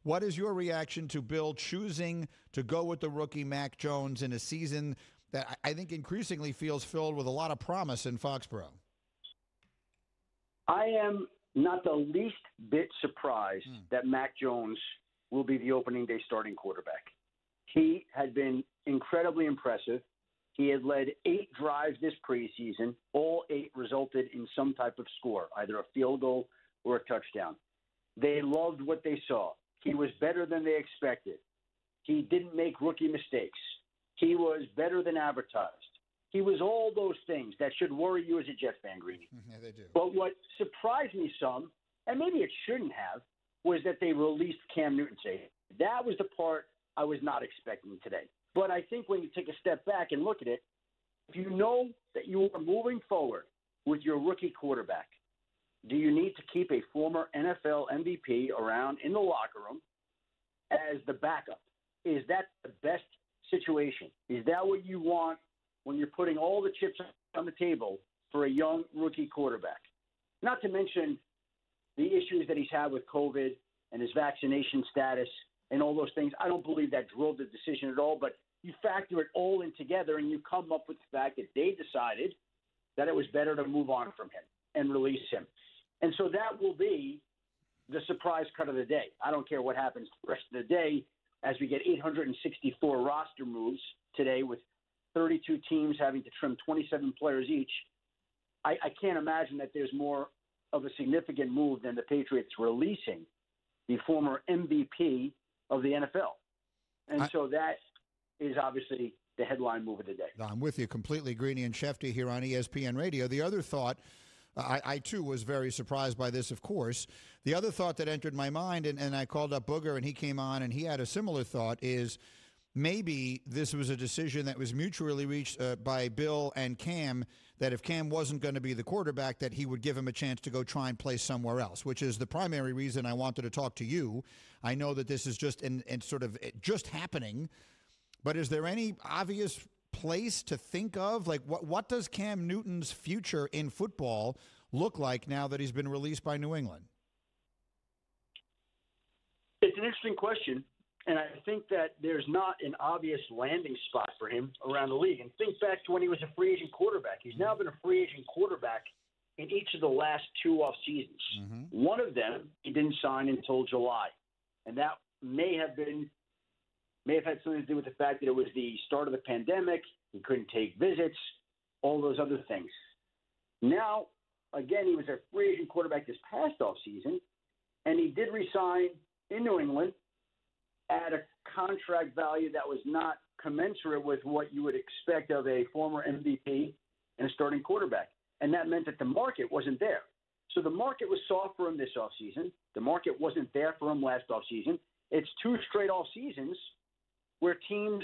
What is your reaction to Bill choosing to go with the rookie Mac Jones in a season that I think increasingly feels filled with a lot of promise in Foxborough? I am not the least bit surprised that Mac Jones will be the opening day starting quarterback. He had been incredibly impressive. He had led 8 drives this preseason. All 8 resulted in some type of score, either a field goal or a touchdown. They loved what they saw. He was better than they expected. He didn't make rookie mistakes. He was better than advertised. He was all those things that should worry you as a Jet fan, Greeny. Yeah, they do. But what surprised me some, and maybe it shouldn't have, was that they released Cam Newton today. That was the part I was not expecting today. But I think when you take a step back and look at it, if you know that you are moving forward with your rookie quarterback, do you need to keep a former NFL MVP around in the locker room as the backup? Is that the best situation? Is that what you want when you're putting all the chips on the table for a young rookie quarterback? Not to mention the issues that he's had with COVID and his vaccination status and all those things. I don't believe that drove the decision at all, but you factor it all in together and you come up with the fact that they decided that it was better to move on from him and release him. And so that will be the surprise cut of the day. I don't care what happens the rest of the day as we get 864 roster moves today with 32 teams having to trim 27 players each. I can't imagine that there's more of a significant move than the Patriots releasing the former MVP of the NFL. And so that is obviously the headline move of the day. I'm with you completely, Greeny and Schefter here on ESPN Radio. The other thought, I too was very surprised by this, of course. The other thought that entered my mind, and I called up Booger, and he came on, and he had a similar thought, is maybe this was a decision that was mutually reached by Bill and Cam, that if Cam wasn't going to be the quarterback, that he would give him a chance to go try and play somewhere else, which is the primary reason I wanted to talk to you. I know that this is just sort of just happening, but is there any obvious place to think of? Like, what does Cam Newton's future in football look like now that he's been released by New England? It's an interesting question, and I think that there's not an obvious landing spot for him around the league. And think back to when he was a free agent quarterback. He's now been a free agent quarterback in each of the last 2 off seasons. One of them he didn't sign until July, and that may have had something to do with the fact that it was the start of the pandemic. He couldn't take visits, all those other things. Now, again, he was a free agent quarterback this past offseason, and he did resign in New England at a contract value that was not commensurate with what you would expect of a former MVP and a starting quarterback. And that meant that the market wasn't there. So the market was soft for him this offseason. The market wasn't there for him last offseason. It's 2 straight off seasons where teams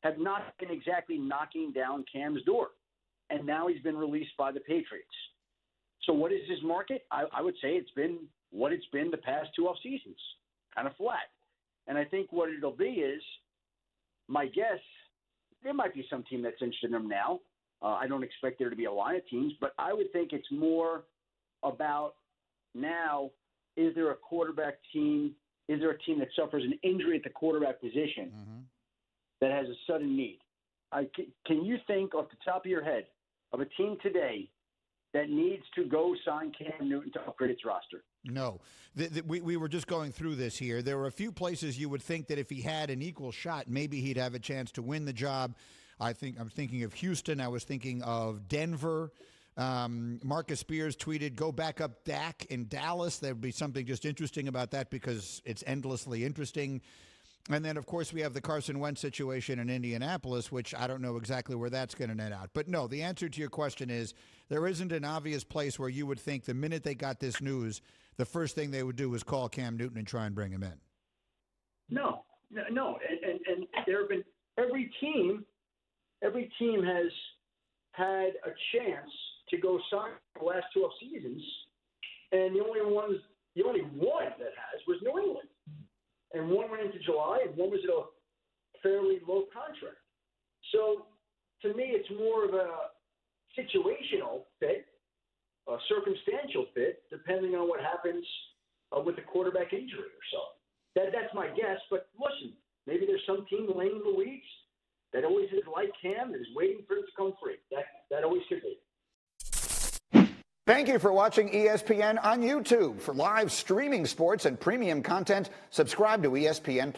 have not been exactly knocking down Cam's door. And now he's been released by the Patriots. So what is his market? I would say it's been what it's been the past 2 off seasons, kind of flat. And I think what it'll be is, my guess, there might be some team that's interested in him now. I don't expect there to be a line of teams, but I would think it's more about now, is there a quarterback team? Is there a team that suffers an injury at the quarterback position that has a sudden need? Can you think off the top of your head of a team today that needs to go sign Cam Newton to upgrade its roster? No. We were just going through this here. There were a few places you would think that if he had an equal shot, maybe he'd have a chance to win the job. I'm thinking of Houston. I was thinking of Denver. Marcus Spears tweeted, go back up Dak in Dallas. There would be something just interesting about that because it's endlessly interesting. And then, of course, we have the Carson Wentz situation in Indianapolis, which I don't know exactly where that's going to net out. But no, the answer to your question is there isn't an obvious place where you would think the minute they got this news, the first thing they would do is call Cam Newton and try and bring him in. No. And there have been every team has had a chance to go sign the last 2 off seasons, and the only one that has was New England. And one went into July, and one was at a fairly low contract. So, to me, it's more of a situational fit, a circumstantial fit, depending on what happens with the quarterback injury or so. That's my guess. But listen, maybe there's some team laying in the weeds that always is like Cam and is waiting for him to come free. That always could be. Thank you for watching ESPN on YouTube. For live streaming sports and premium content, subscribe to ESPN+.